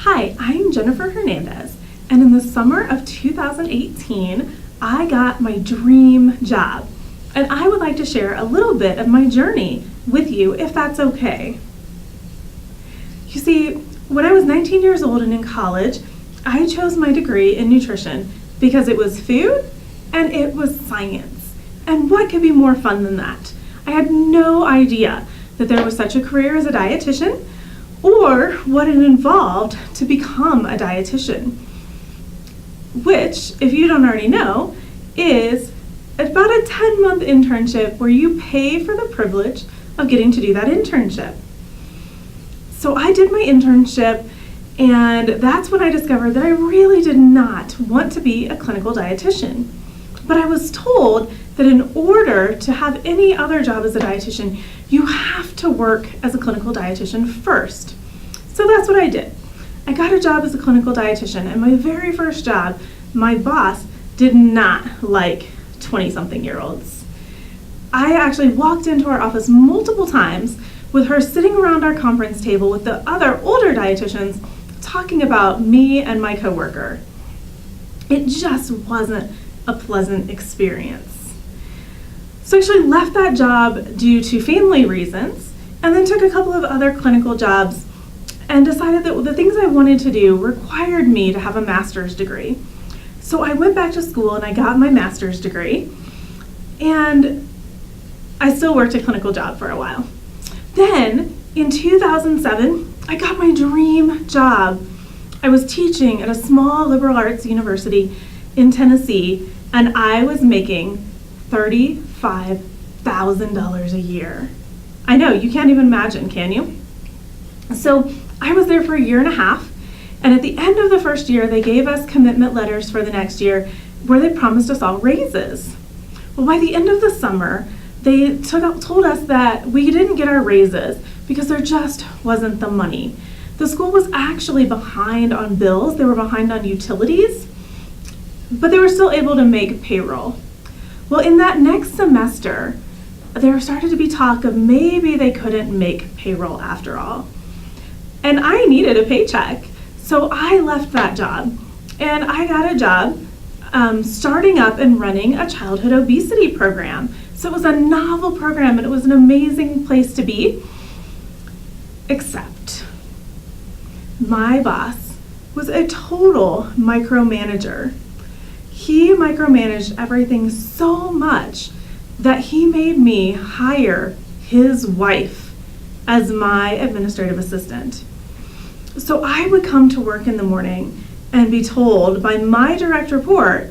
Hi, I'm Jennifer Hernandez, and in the summer of 2018, I got my dream job, and I would like to share a little bit of my journey with you, if that's okay. You see, when I was 19 years old and in college, I chose my degree in nutrition because it was food and it was science. And what could be more fun than that? I had no idea that there was such a career as a dietitian or what it involved to become a dietitian, which, if you don't already know, is about a 10-month internship where you pay for the privilege of getting to do that internship. So I did my internship, and that's when I discovered that I really did not want to be a clinical dietitian. But I was told that in order to have any other job as a dietitian, you have to work as a clinical dietitian first. So that's what I did. I got a job as a clinical dietitian, and my very first job, my boss did not like 20-something-year-olds. I actually walked into our office multiple times with her sitting around our conference table with the other older dietitians talking about me and my coworker. It just wasn't a pleasant experience. So I actually left that job due to family reasons, and then took a couple of other clinical jobs and decided that the things I wanted to do required me to have a master's degree. So I went back to school and I got my master's degree, and I still worked a clinical job for a while. Then in 2007, I got my dream job. I was teaching at a small liberal arts university in Tennessee, and I was making $35,000 a year. I know, you can't even imagine, can you? So I was there for a year and a half, and at the end of the first year, they gave us commitment letters for the next year where they promised us all raises. Well, by the end of the summer, they told us that we didn't get our raises because there just wasn't the money. The school was actually behind on bills, they were behind on utilities, but they were still able to make payroll. Well, in that next semester, there started to be talk of maybe they couldn't make payroll after all. And I needed a paycheck, so I left that job, and I got a job starting up and running a childhood obesity program. So it was a novel program, and it was an amazing place to be, except my boss was a total micromanager. He micromanaged everything so much that he made me hire his wife as my administrative assistant. So I would come to work in the morning and be told by my direct report,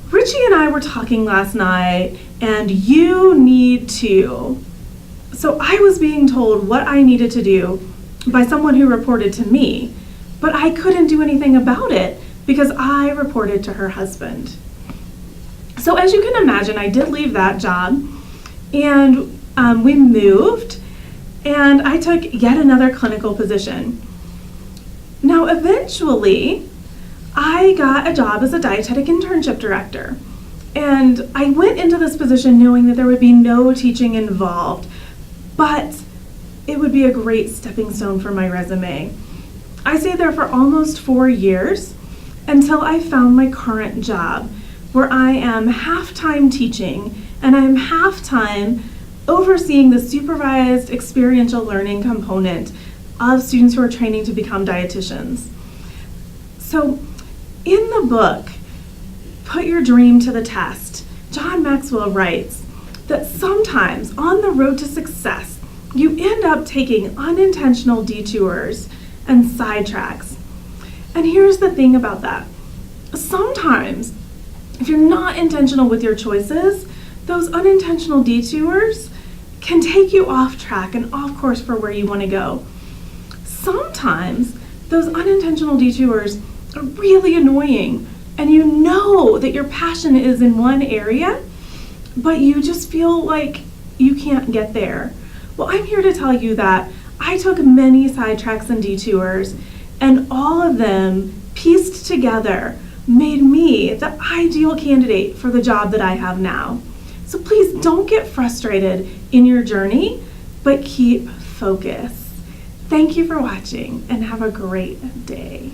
Richie and I were talking last night, and you need to. So I was being told what I needed to do by someone who reported to me, but I couldn't do anything about it because I reported to her husband. So as you can imagine, I did leave that job, and we moved, and I took yet another clinical position. Now, eventually, I got a job as a dietetic internship director, and I went into this position knowing that there would be no teaching involved, but it would be a great stepping stone for my resume. I stayed there for almost 4 years until I found my current job, where I am half-time teaching and I'm half-time overseeing the supervised experiential learning component of students who are training to become dietitians. So in the book, Put Your Dream to the Test, John Maxwell writes that sometimes on the road to success, you end up taking unintentional detours and sidetracks. And here's the thing about that. Sometimes, if you're not intentional with your choices, those unintentional detours can take you off track and off course for where you want to go. Sometimes, those unintentional detours are really annoying, and you know that your passion is in one area, but you just feel like you can't get there. Well, I'm here to tell you that I took many sidetracks and detours, and all of them pieced together made me the ideal candidate for the job that I have now. So please don't get frustrated in your journey, but keep focused. Thank you for watching and have a great day.